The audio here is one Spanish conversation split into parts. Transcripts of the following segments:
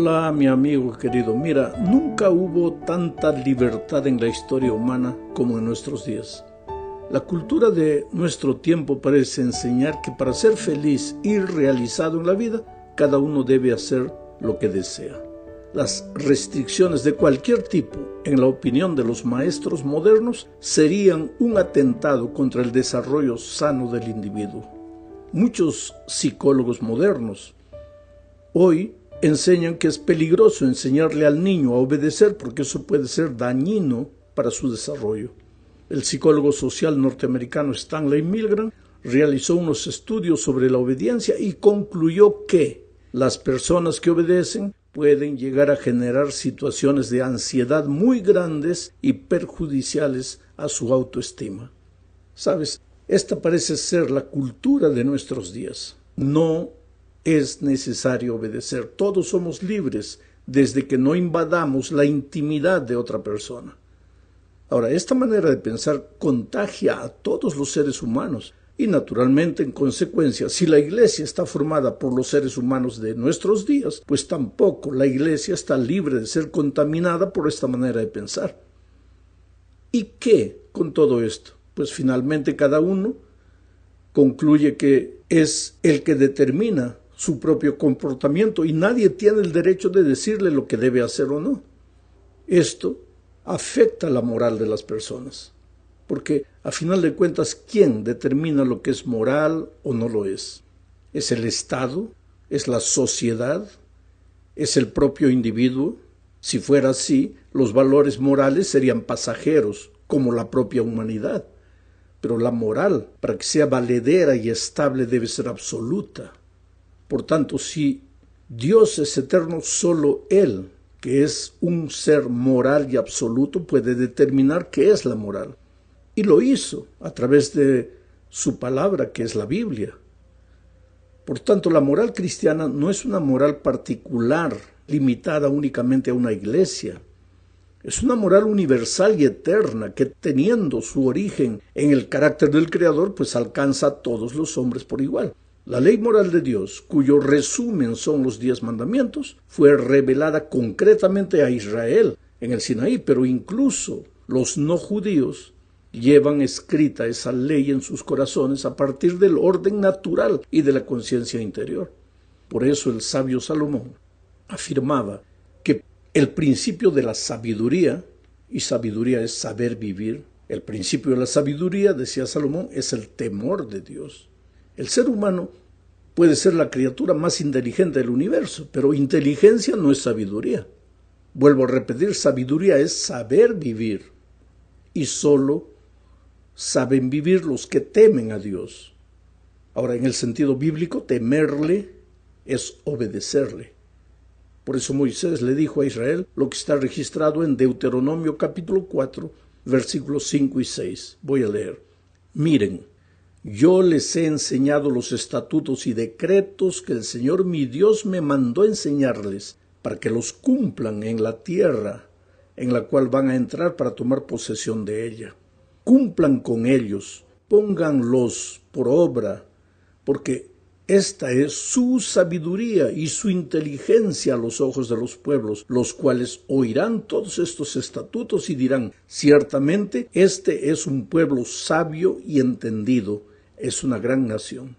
Hola, mi amigo querido. Mira, nunca hubo tanta libertad en la historia humana como en nuestros días. La cultura de nuestro tiempo parece enseñar que para ser feliz y realizado en la vida, cada uno debe hacer lo que desea. Las restricciones de cualquier tipo, en la opinión de los maestros modernos, serían un atentado contra el desarrollo sano del individuo. Muchos psicólogos modernos hoy enseñan que es peligroso enseñarle al niño a obedecer porque eso puede ser dañino para su desarrollo. El psicólogo social norteamericano Stanley Milgram realizó unos estudios sobre la obediencia y concluyó que las personas que obedecen pueden llegar a generar situaciones de ansiedad muy grandes y perjudiciales a su autoestima. ¿Sabes? Esta parece ser la cultura de nuestros días. No es necesario obedecer. Todos somos libres desde que no invadamos la intimidad de otra persona. Ahora, esta manera de pensar contagia a todos los seres humanos y naturalmente, en consecuencia, si la iglesia está formada por los seres humanos de nuestros días, pues tampoco la iglesia está libre de ser contaminada por esta manera de pensar. ¿Y qué con todo esto? Pues finalmente cada uno concluye que es el que determina su propio comportamiento y nadie tiene el derecho de decirle lo que debe hacer o no. Esto afecta la moral de las personas, porque a final de cuentas, ¿quién determina lo que es moral o no lo es? ¿Es el Estado? ¿Es la sociedad? ¿Es el propio individuo? Si fuera así, los valores morales serían pasajeros, como la propia humanidad. Pero la moral, para que sea valedera y estable, debe ser absoluta. Por tanto, si Dios es eterno, solo Él, que es un ser moral y absoluto, puede determinar qué es la moral. Y lo hizo a través de su palabra, que es la Biblia. Por tanto, la moral cristiana no es una moral particular, limitada únicamente a una iglesia. Es una moral universal y eterna que, teniendo su origen en el carácter del Creador, pues alcanza a todos los hombres por igual. La ley moral de Dios, cuyo resumen son los 10 mandamientos, fue revelada concretamente a Israel en el Sinaí, pero incluso los no judíos llevan escrita esa ley en sus corazones a partir del orden natural y de la conciencia interior. Por eso el sabio Salomón afirmaba que el principio de la sabiduría, y sabiduría es saber vivir, el principio de la sabiduría, decía Salomón, es el temor de Dios. El ser humano puede ser la criatura más inteligente del universo, pero inteligencia no es sabiduría. Vuelvo a repetir, sabiduría es saber vivir. Y solo saben vivir los que temen a Dios. Ahora, en el sentido bíblico, temerle es obedecerle. Por eso Moisés le dijo a Israel lo que está registrado en Deuteronomio capítulo 4, versículos 5 y 6. Voy a leer. Miren, yo les he enseñado los estatutos y decretos que el Señor mi Dios me mandó enseñarles, para que los cumplan en la tierra en la cual van a entrar para tomar posesión de ella. Cumplan con ellos, pónganlos por obra, porque esta es su sabiduría y su inteligencia a los ojos de los pueblos, los cuales oirán todos estos estatutos y dirán, ciertamente este es un pueblo sabio y entendido, es una gran nación.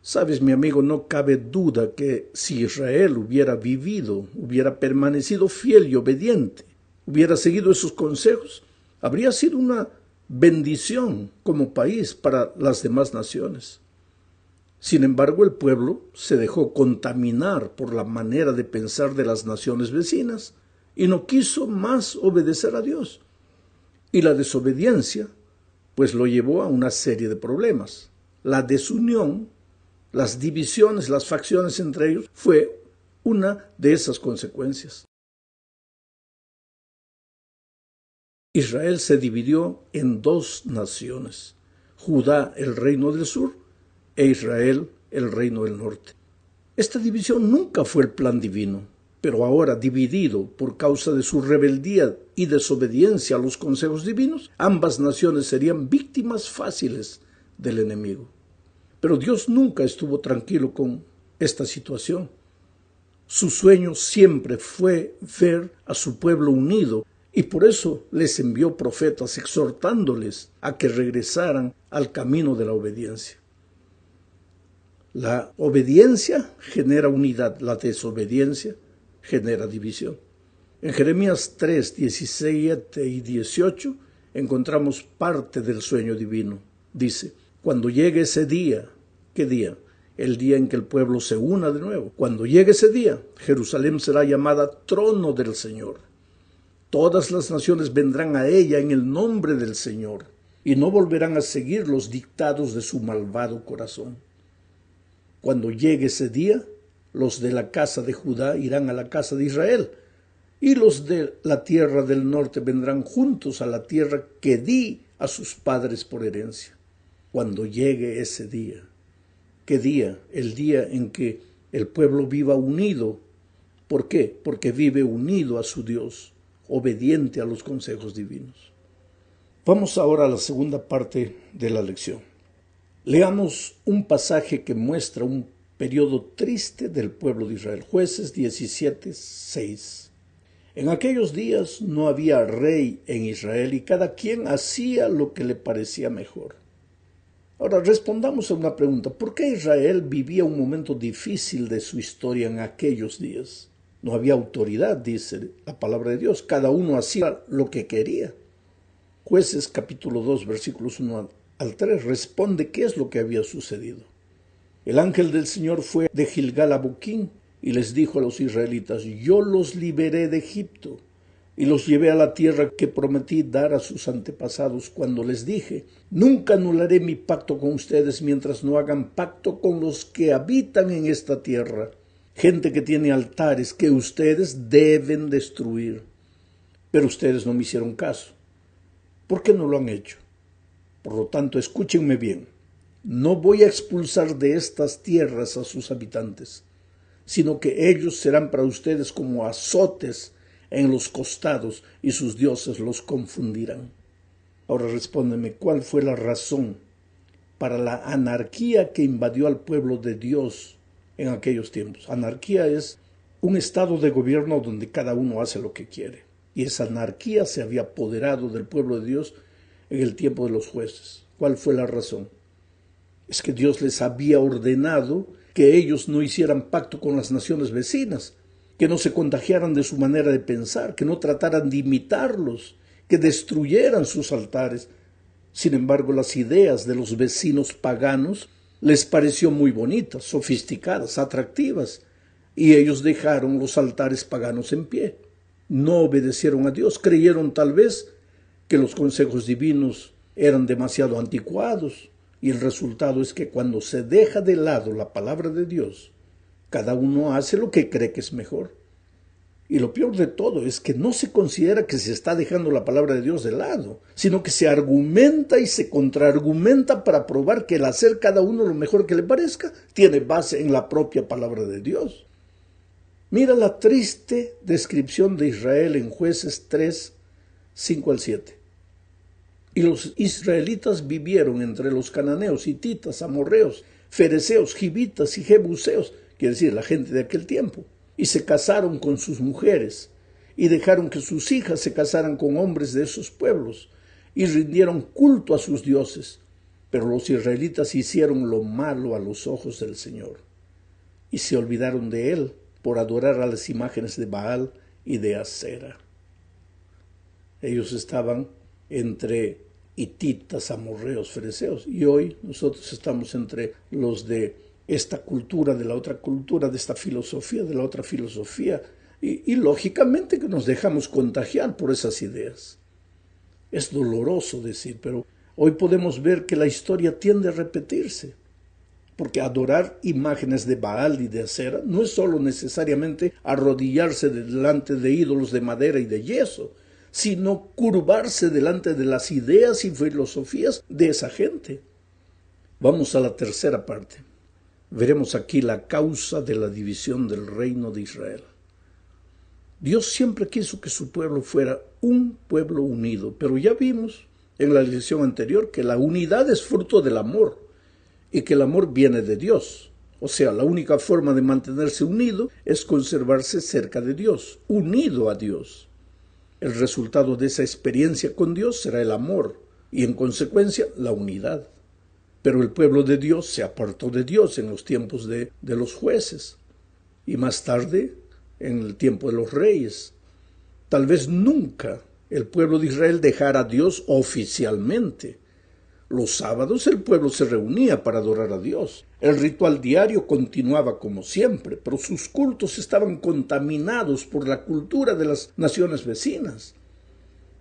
Sabes, mi amigo, no cabe duda que si Israel hubiera vivido, hubiera permanecido fiel y obediente, hubiera seguido esos consejos, habría sido una bendición como país para las demás naciones. Sin embargo, el pueblo se dejó contaminar por la manera de pensar de las naciones vecinas y no quiso más obedecer a Dios. Y la desobediencia, pues lo llevó a una serie de problemas. La desunión, las divisiones, las facciones entre ellos, fue una de esas consecuencias. Israel se dividió en 2 naciones, Judá, el reino del sur, e Israel, el reino del norte. Esta división nunca fue el plan divino, pero ahora dividido por causa de su rebeldía y desobediencia a los consejos divinos, ambas naciones serían víctimas fáciles del enemigo. Pero Dios nunca estuvo tranquilo con esta situación. Su sueño siempre fue ver a su pueblo unido y por eso les envió profetas exhortándoles a que regresaran al camino de la obediencia. La obediencia genera unidad, la desobediencia genera división. En Jeremías 3, 17 y 18 encontramos parte del sueño divino. Dice, cuando llegue ese día, ¿qué día? El día en que el pueblo se una de nuevo. Cuando llegue ese día, Jerusalén será llamada trono del Señor. Todas las naciones vendrán a ella en el nombre del Señor y no volverán a seguir los dictados de su malvado corazón. Cuando llegue ese día, los de la casa de Judá irán a la casa de Israel y los de la tierra del norte vendrán juntos a la tierra que di a sus padres por herencia. Cuando llegue ese día. ¿Qué día? El día en que el pueblo viva unido. ¿Por qué? Porque vive unido a su Dios, obediente a los consejos divinos. Vamos ahora a la segunda parte de la lección. Leamos un pasaje que muestra un periodo triste del pueblo de Israel. Jueces 17, 6. En aquellos días no había rey en Israel y cada quien hacía lo que le parecía mejor. Ahora respondamos a una pregunta. ¿Por qué Israel vivía un momento difícil de su historia en aquellos días? No había autoridad, dice la palabra de Dios. Cada uno hacía lo que quería. Jueces capítulo 2, versículos 1 al 3 responde qué es lo que había sucedido. El ángel del Señor fue de Gilgal a Boquín y les dijo a los israelitas, yo los liberé de Egipto y los llevé a la tierra que prometí dar a sus antepasados cuando les dije, nunca anularé mi pacto con ustedes mientras no hagan pacto con los que habitan en esta tierra, gente que tiene altares que ustedes deben destruir. Pero ustedes no me hicieron caso. ¿Por qué no lo han hecho? Por lo tanto, escúchenme bien. No voy a expulsar de estas tierras a sus habitantes, sino que ellos serán para ustedes como azotes en los costados y sus dioses los confundirán. Ahora respóndeme, ¿cuál fue la razón para la anarquía que invadió al pueblo de Dios en aquellos tiempos? Anarquía es un estado de gobierno donde cada uno hace lo que quiere. Y esa anarquía se había apoderado del pueblo de Dios en el tiempo de los jueces. ¿Cuál fue la razón? Es que Dios les había ordenado que ellos no hicieran pacto con las naciones vecinas, que no se contagiaran de su manera de pensar, que no trataran de imitarlos, que destruyeran sus altares. Sin embargo, las ideas de los vecinos paganos les pareció muy bonitas, sofisticadas, atractivas, y ellos dejaron los altares paganos en pie. No obedecieron a Dios, creyeron tal vez que los consejos divinos eran demasiado anticuados, y el resultado es que cuando se deja de lado la palabra de Dios, cada uno hace lo que cree que es mejor. Y lo peor de todo es que no se considera que se está dejando la palabra de Dios de lado, sino que se argumenta y se contraargumenta para probar que el hacer cada uno lo mejor que le parezca tiene base en la propia palabra de Dios. Mira la triste descripción de Israel en Jueces 3, 5 al 7. Y los israelitas vivieron entre los cananeos, hititas, amorreos, fereceos, gibitas y jebuseos, quiere decir la gente de aquel tiempo, y se casaron con sus mujeres, y dejaron que sus hijas se casaran con hombres de esos pueblos, y rindieron culto a sus dioses. Pero los israelitas hicieron lo malo a los ojos del Señor, y se olvidaron de él por adorar a las imágenes de Baal y de Asera. Ellos estaban entre hititas, amorreos, fereceos, y hoy nosotros estamos entre los de esta cultura, de la otra cultura, de esta filosofía, de la otra filosofía, y lógicamente que nos dejamos contagiar por esas ideas. Es doloroso decir, pero hoy podemos ver que la historia tiende a repetirse, porque adorar imágenes de Baal y de Asera no es solo necesariamente arrodillarse delante de ídolos de madera y de yeso, sino curvarse delante de las ideas y filosofías de esa gente. Vamos a la tercera parte. Veremos aquí la causa de la división del reino de Israel. Dios siempre quiso que su pueblo fuera un pueblo unido, pero ya vimos en la lección anterior que la unidad es fruto del amor y que el amor viene de Dios. O sea, la única forma de mantenerse unido es conservarse cerca de Dios, unido a Dios. El resultado de esa experiencia con Dios será el amor y, en consecuencia, la unidad. Pero el pueblo de Dios se apartó de Dios en los tiempos de los jueces y más tarde en el tiempo de los reyes. Tal vez nunca el pueblo de Israel dejara a Dios oficialmente. Los sábados el pueblo se reunía para adorar a Dios. El ritual diario continuaba como siempre, pero sus cultos estaban contaminados por la cultura de las naciones vecinas.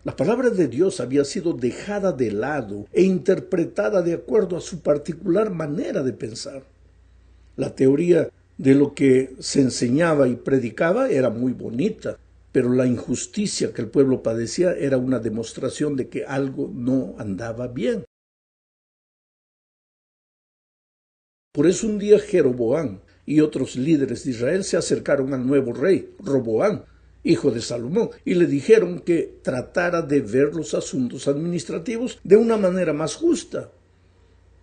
La palabra de Dios había sido dejada de lado e interpretada de acuerdo a su particular manera de pensar. La teoría de lo que se enseñaba y predicaba era muy bonita, pero la injusticia que el pueblo padecía era una demostración de que algo no andaba bien. Por eso un día Jeroboam y otros líderes de Israel se acercaron al nuevo rey, Roboam, hijo de Salomón, y le dijeron que tratara de ver los asuntos administrativos de una manera más justa.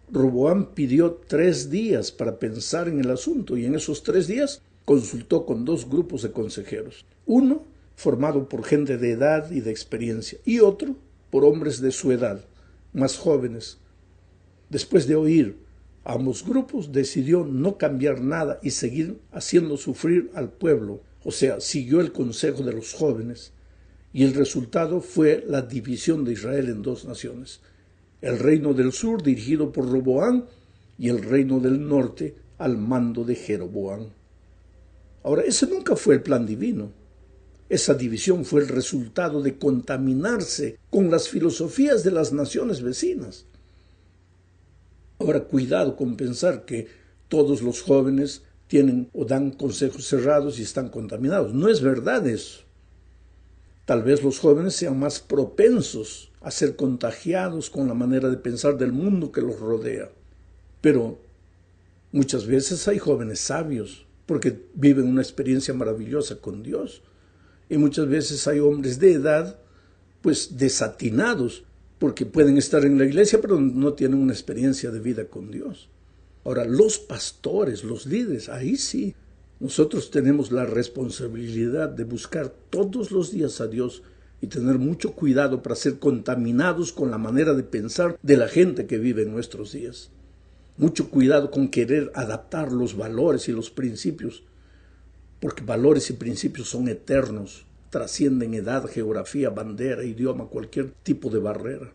Roboam pidió 3 días para pensar en el asunto y en esos 3 días consultó con 2 grupos de consejeros. Uno formado por gente de edad y de experiencia y otro por hombres de su edad, más jóvenes. Después de oír a ambos grupos, decidió no cambiar nada y seguir haciendo sufrir al pueblo. O sea, siguió el consejo de los jóvenes y el resultado fue la división de Israel en 2 naciones. El reino del sur dirigido por Roboam y el reino del norte al mando de Jeroboam. Ahora, ese nunca fue el plan divino. Esa división fue el resultado de contaminarse con las filosofías de las naciones vecinas. Ahora, cuidado con pensar que todos los jóvenes tienen o dan consejos cerrados y están contaminados. No es verdad eso. Tal vez los jóvenes sean más propensos a ser contagiados con la manera de pensar del mundo que los rodea. Pero muchas veces hay jóvenes sabios porque viven una experiencia maravillosa con Dios. Y muchas veces hay hombres de edad pues desatinados porque pueden estar en la iglesia pero no tienen una experiencia de vida con Dios. Ahora, los pastores, los líderes, ahí sí, nosotros tenemos la responsabilidad de buscar todos los días a Dios y tener mucho cuidado para ser contaminados con la manera de pensar de la gente que vive en nuestros días. Mucho cuidado con querer adaptar los valores y los principios, porque valores y principios son eternos, trascienden edad, geografía, bandera, idioma, cualquier tipo de barrera.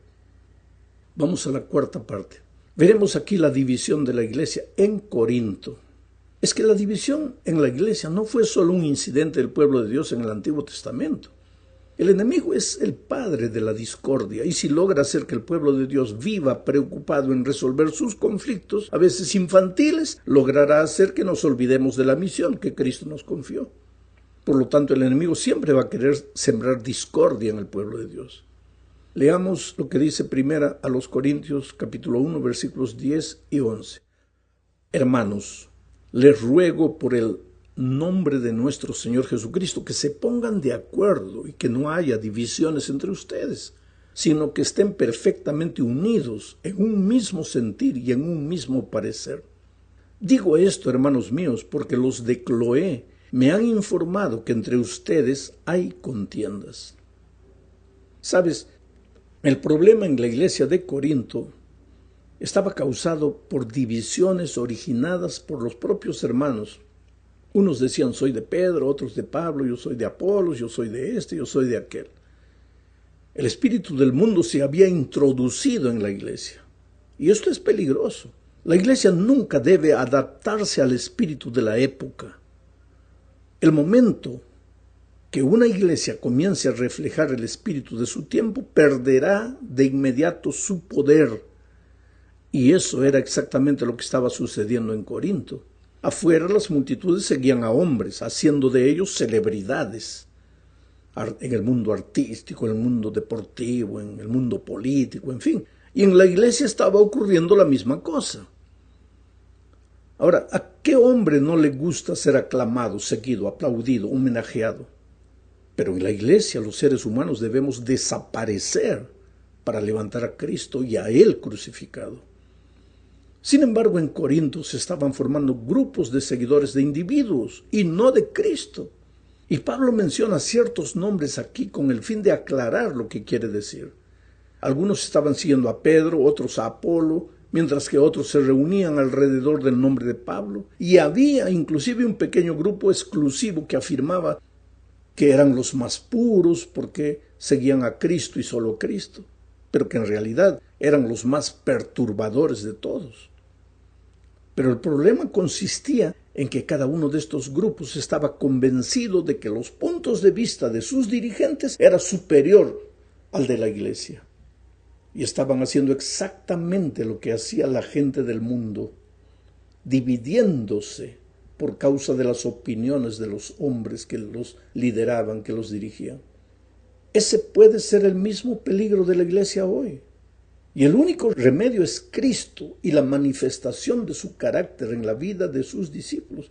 Vamos a la 4ª parte. Veremos aquí la división de la iglesia en Corinto. Es que la división en la iglesia no fue solo un incidente del pueblo de Dios en el Antiguo Testamento. El enemigo es el padre de la discordia y si logra hacer que el pueblo de Dios viva preocupado en resolver sus conflictos, a veces infantiles, logrará hacer que nos olvidemos de la misión que Cristo nos confió. Por lo tanto, el enemigo siempre va a querer sembrar discordia en el pueblo de Dios. Leamos lo que dice primera a los Corintios, capítulo 1, versículos 10 y 11. Hermanos, les ruego por el nombre de nuestro Señor Jesucristo que se pongan de acuerdo y que no haya divisiones entre ustedes, sino que estén perfectamente unidos en un mismo sentir y en un mismo parecer. Digo esto, hermanos míos, porque los de Cloé me han informado que entre ustedes hay contiendas. ¿Sabes? El problema en la iglesia de Corinto estaba causado por divisiones originadas por los propios hermanos. Unos decían, soy de Pedro, otros de Pablo, yo soy de Apolos, yo soy de este, yo soy de aquel. El espíritu del mundo se había introducido en la iglesia. Y esto es peligroso. La iglesia nunca debe adaptarse al espíritu de la época. El momento que una iglesia comience a reflejar el espíritu de su tiempo, perderá de inmediato su poder. Y eso era exactamente lo que estaba sucediendo en Corinto. Afuera las multitudes seguían a hombres, haciendo de ellos celebridades en el mundo artístico, en el mundo deportivo, en el mundo político, en fin. Y en la iglesia estaba ocurriendo la misma cosa. Ahora, ¿a qué hombre no le gusta ser aclamado, seguido, aplaudido, homenajeado? Pero en la iglesia los seres humanos debemos desaparecer para levantar a Cristo y a Él crucificado. Sin embargo, en Corinto se estaban formando grupos de seguidores de individuos y no de Cristo. Y Pablo menciona ciertos nombres aquí con el fin de aclarar lo que quiere decir. Algunos estaban siguiendo a Pedro, otros a Apolo, mientras que otros se reunían alrededor del nombre de Pablo. Y había inclusive un pequeño grupo exclusivo que afirmaba que eran los más puros porque seguían a Cristo y solo a Cristo, pero que en realidad eran los más perturbadores de todos. Pero el problema consistía en que cada uno de estos grupos estaba convencido de que los puntos de vista de sus dirigentes era superior al de la iglesia. Y estaban haciendo exactamente lo que hacía la gente del mundo, dividiéndose por causa de las opiniones de los hombres que los lideraban, que los dirigían. Ese puede ser el mismo peligro de la iglesia hoy. Y el único remedio es Cristo y la manifestación de su carácter en la vida de sus discípulos.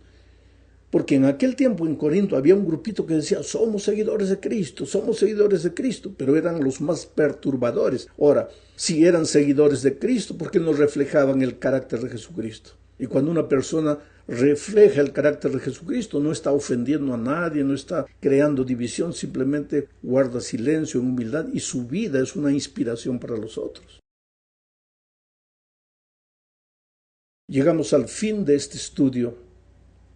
Porque en aquel tiempo en Corinto había un grupito que decía, somos seguidores de Cristo, pero eran los más perturbadores. Ahora, si eran seguidores de Cristo, ¿por qué no reflejaban el carácter de Jesucristo? Y cuando una persona refleja el carácter de Jesucristo, no está ofendiendo a nadie, no está creando división, simplemente guarda silencio en humildad y su vida es una inspiración para los otros. Llegamos al fin de este estudio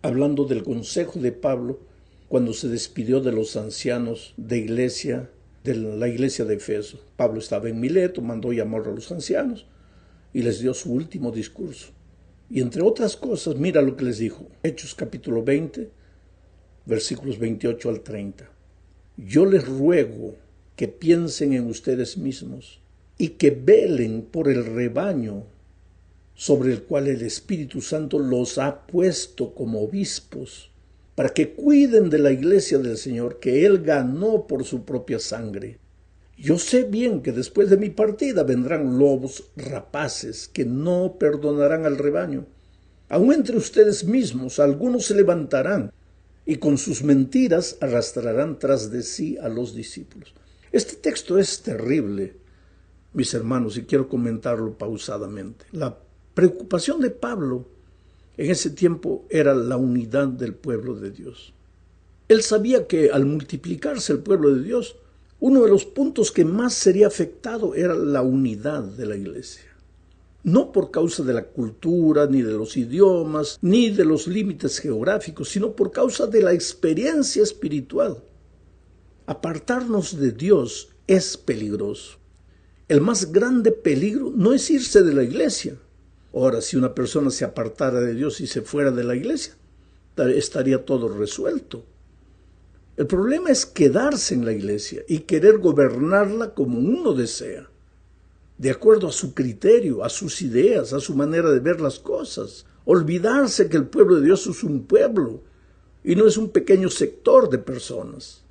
hablando del consejo de Pablo cuando se despidió de los ancianos de la iglesia de Efeso. Pablo estaba en Mileto, mandó llamar a los ancianos y les dio su último discurso. Y entre otras cosas, mira lo que les dijo. Hechos capítulo 20, versículos 28 al 30. Yo les ruego que piensen en ustedes mismos y que velen por el rebaño sobre el cual el Espíritu Santo los ha puesto como obispos, para que cuiden de la iglesia del Señor que Él ganó por su propia sangre. Yo sé bien que después de mi partida vendrán lobos rapaces que no perdonarán al rebaño. Aun entre ustedes mismos algunos se levantarán y con sus mentiras arrastrarán tras de sí a los discípulos. Este texto es terrible, mis hermanos, y quiero comentarlo pausadamente. La preocupación de Pablo en ese tiempo era la unidad del pueblo de Dios. Él sabía que al multiplicarse el pueblo de Dios, uno de los puntos que más sería afectado era la unidad de la iglesia. No por causa de la cultura, ni de los idiomas, ni de los límites geográficos, sino por causa de la experiencia espiritual. Apartarnos de Dios es peligroso. El más grande peligro no es irse de la iglesia. Ahora, si una persona se apartara de Dios y se fuera de la iglesia, estaría todo resuelto. El problema es quedarse en la iglesia y querer gobernarla como uno desea, de acuerdo a su criterio, a sus ideas, a su manera de ver las cosas. Olvidarse que el pueblo de Dios es un pueblo y no es un pequeño sector de personas.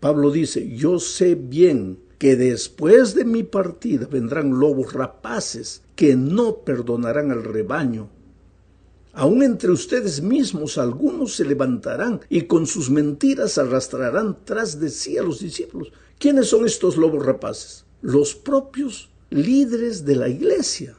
Pablo dice, yo sé bien que después de mi partida vendrán lobos rapaces que no perdonarán al rebaño. Aun entre ustedes mismos algunos se levantarán y con sus mentiras arrastrarán tras de sí a los discípulos. ¿Quiénes son estos lobos rapaces? Los propios líderes de la iglesia.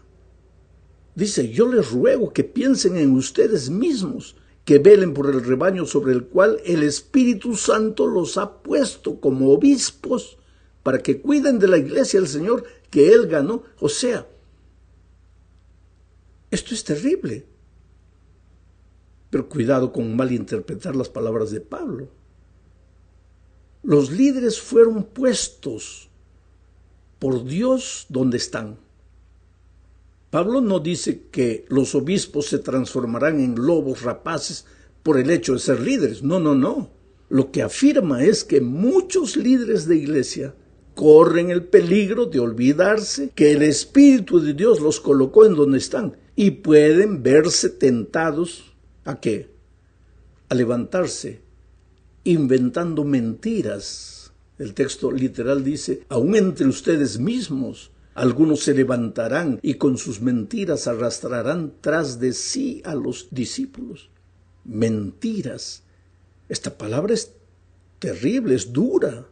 Dice, yo les ruego que piensen en ustedes mismos, que velen por el rebaño sobre el cual el Espíritu Santo los ha puesto como obispos, para que cuiden de la iglesia del Señor que Él ganó. O sea, esto es terrible. Pero cuidado con malinterpretar las palabras de Pablo. Los líderes fueron puestos por Dios donde están. Pablo no dice que los obispos se transformarán en lobos rapaces por el hecho de ser líderes. No. Lo que afirma es que muchos líderes de iglesia corren el peligro de olvidarse que el Espíritu de Dios los colocó en donde están y pueden verse tentados ¿a qué? A levantarse inventando mentiras. El texto literal dice, aun entre ustedes mismos algunos se levantarán y con sus mentiras arrastrarán tras de sí a los discípulos. Mentiras. Esta palabra es terrible, es dura,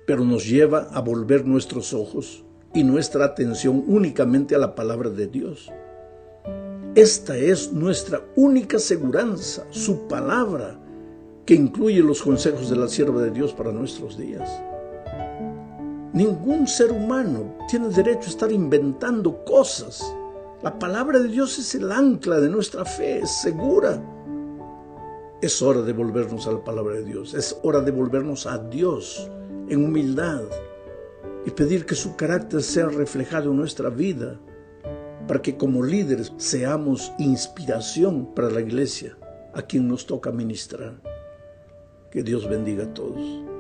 pero nos lleva a volver nuestros ojos y nuestra atención únicamente a la palabra de Dios. Esta es nuestra única seguranza, su palabra, que incluye los consejos de la sierva de Dios para nuestros días. Ningún ser humano tiene derecho a estar inventando cosas. La palabra de Dios es el ancla de nuestra fe, es segura. Es hora de volvernos a la palabra de Dios, es hora de volvernos a Dios en humildad y pedir que su carácter sea reflejado en nuestra vida, para que como líderes seamos inspiración para la iglesia a quien nos toca ministrar. Que Dios bendiga a todos.